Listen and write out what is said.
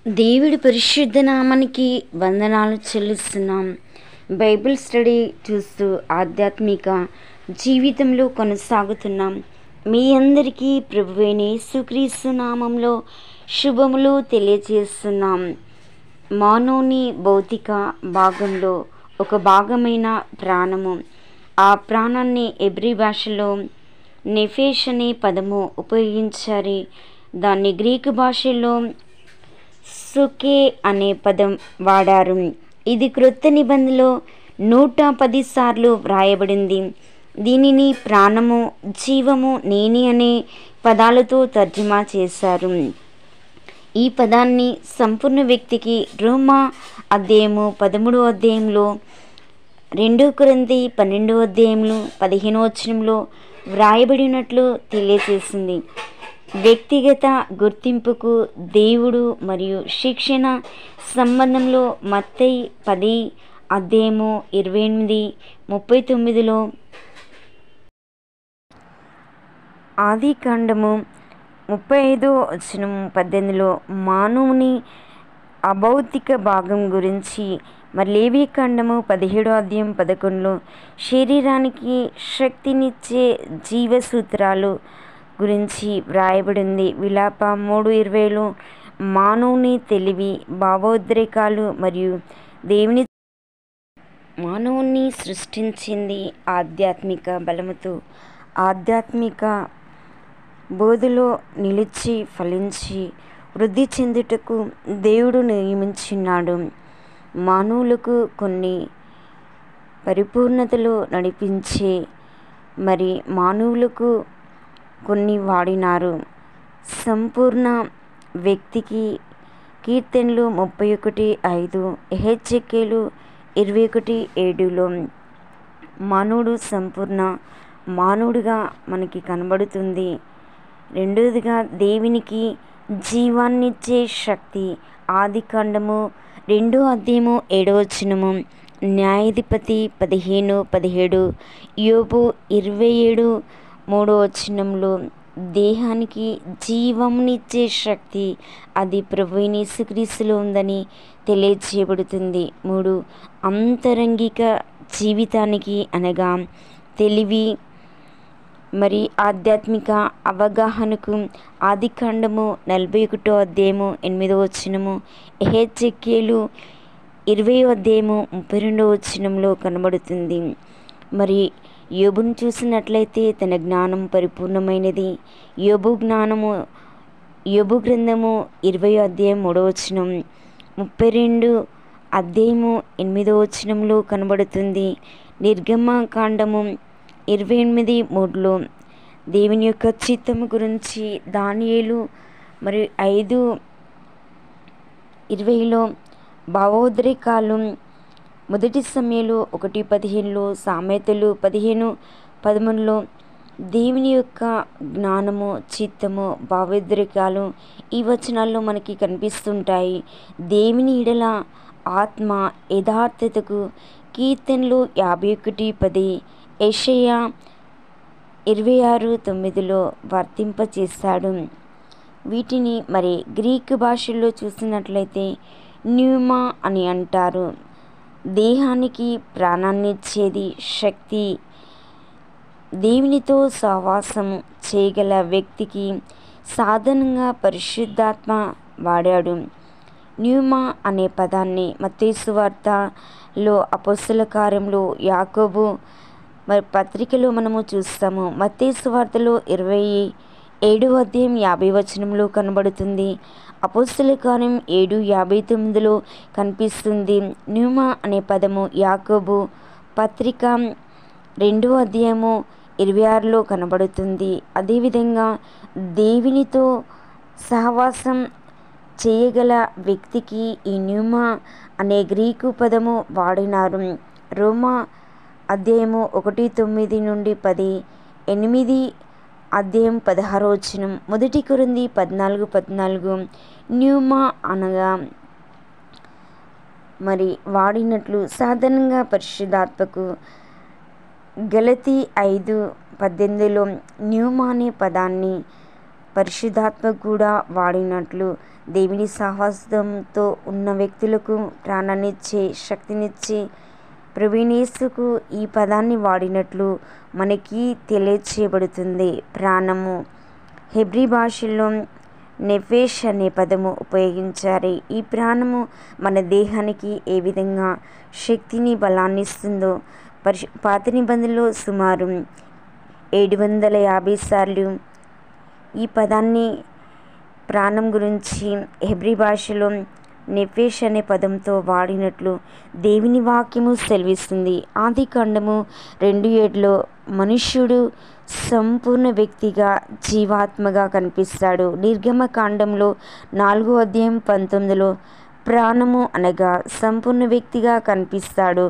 దేవుడి పరిశుద్ధ నామానికి వందనాలు చెల్లిస్తున్నాం. బైబిల్ స్టడీ చూస్తూ ఆధ్యాత్మిక జీవితంలో కొనసాగుతున్నాం. మీ అందరికీ ప్రభువైన యేసుక్రీస్తు నామంలో శుభములు తెలియజేస్తున్నాం. మానవుని భౌతిక భాగంలో ఒక భాగమైన ప్రాణము. ఆ ప్రాణాన్ని ఎబ్రీ భాషలో నెఫేష్ అనే పదము ఉపయోగించారు. దాన్ని గ్రీకు భాషలో సుకే అనే పదం వాడారు. ఇది క్రొత్త నిబంధనలో 110 సార్లు వ్రాయబడింది. దీనిని ప్రాణము, జీవము, నేని అనే పదాలతో తర్జుమా చేశారు. ఈ పదాన్ని సంపూర్ణ వ్యక్తికి రోమా అధ్యాయము 13వ అధ్యాయంలో, 2 కొరింథీ 12వ అధ్యాయంలో 15వ వచనంలో వ్రాయబడినట్లు తెలియజేసింది. వ్యక్తిగత గుర్తింపుకు దేవుడు మరియు శిక్షణ సంబంధంలో మత్తయి 10 అధ్యాయము 28-39లో, ఆదికాండము 35:18లో మానవుని అభౌతిక భాగం గురించి, మరి లేవికాండము 17వ అధ్యాయం 11లో శరీరానికి శక్తినిచ్చే జీవసూత్రాలు గురించి వ్రాయబడింది. విలాప 3:20లో మానవుని తెలివి, భావోద్రేకాలు మరియు దేవుని మానవుని సృష్టించింది ఆధ్యాత్మిక బలముతో. ఆధ్యాత్మిక బోధలో నిలిచి ఫలించి వృద్ధి చెందుటకు దేవుడు నియమించినాడు. మానవులకు కొన్ని పరిపూర్ణతలో నడిపించే మరి మానవులకు కొన్ని వాడినారు. సంపూర్ణ వ్యక్తికి కీర్తనలు 31:5, ఎహెచ్కేలు 21:7లో మానవుడు సంపూర్ణ మానవుడిగా మనకి కనబడుతుంది. రెండవదిగా దేవునికి జీవాన్నిచ్చే శక్తి, ఆదికాండము 2వ అధ్యాయము 7వ వచనము, న్యాయాధిపతి 15:17, యోబు 27:3వ వచనంలో దేహానికి జీవంనిచ్చే శక్తి అది ప్రభువైన యేసుక్రీస్తులో ఉందని తెలియజేయబడుతుంది. 3 అంతరంగిక జీవితానికి అనగా తెలివి మరి ఆధ్యాత్మిక అవగాహనకు ఆదికాండము 41వ అధ్యాయము 8వ వచనము, ఎహెచ్కేలు 20వ అధ్యాయము 32వ వచనంలో కనబడుతుంది. మరి యోబును చూసినట్లయితే తన జ్ఞానం పరిపూర్ణమైనది. యోబు గ్రంథము 20వ అధ్యాయం 3వ వచనం, 32 అధ్యాయము 8వ వచనంలో కనబడుతుంది. నిర్గమకాండము 28:3లో దేవుని యొక్క చిత్తము గురించి, దానియేలు మరియు 5:20లో భావోద్రేకాలు, మొదటి సమూయేలు 1:15లో, సామెతలు 15:13లో దేవుని యొక్క జ్ఞానము, చిత్తము, భావోద్రేకాలు ఈ వచనాల్లో మనకి కనిపిస్తుంటాయి. దేవుని ఎడల ఆత్మ యథార్థతకు కీర్తనలు 51:10, యెషయా 26:9లో వర్తింపచేశాడు. వీటిని మరి గ్రీకు భాషల్లో చూసినట్లయితే న్యూమా అని అంటారు. దేహానికి ప్రాణాన్నిచ్చేది శక్తి. దేవునితో సహవాసం చేయగల వ్యక్తికి సాధనంగా పరిశుద్ధాత్మ వాడాడు. న్యూమా అనే పదాన్ని మత్తయి సువార్తలో, అపోస్తల కార్యంలో, యాకోబు మరి పత్రికలో మనము చూస్తాము. మత్తయి సువార్తలో 27వ అధ్యాయం 50వ వచనంలో కనబడుతుంది. అపోస్తల కార్యం 7:59లో కనిపిస్తుంది. న్యూమా అనే పదము యాకోబు పత్రిక 2వ అధ్యాయము 26లో కనబడుతుంది. అదేవిధంగా దేవునితో సహవాసం చేయగల వ్యక్తికి ఈ న్యూమా అనే గ్రీకు పదము వాడినారు. రోమా అధ్యాయము 1:9-10, 8 అధ్యాయం 16వ వచనం, మొదటి కొరింథీ 14:14 న్యూమా అనగా మరి వాడినట్లు సాధారణంగా పరిశుద్ధాత్మకు. గలతీ 5:18లో న్యూమా అనే పదాన్ని పరిశుద్ధాత్మ కూడా వాడినట్లు దేవుని సహవాసంతో ఉన్న వ్యక్తులకు ప్రాణాన్నిచ్చే శక్తినిచ్చే ప్రవీణేసుకు ఈ పదాన్ని వాడినట్లు మనకి తెలియచేయబడుతుంది. ప్రాణము హెబ్రీ భాషలో నెఫేష్ అనే పదము ఉపయోగించారు. ఈ ప్రాణము మన దేహానికి ఏ విధంగా శక్తిని బలాన్ని ఇస్తుందో పాత నిబంధనలో సుమారు 750 సార్లు ఈ పదాన్ని ప్రాణం గురించి హెబ్రీ భాషలో నెఫేష్ అనే పదంతో వాడినట్లు దేవుని వాక్యము సెలవిస్తుంది. ఆదికాండము 2:7లో మనుష్యుడు సంపూర్ణ వ్యక్తిగా జీవాత్మగా కనిపిస్తాడు. నిర్గమకాండంలో 4:19లో ప్రాణము అనగా సంపూర్ణ వ్యక్తిగా కనిపిస్తాడు.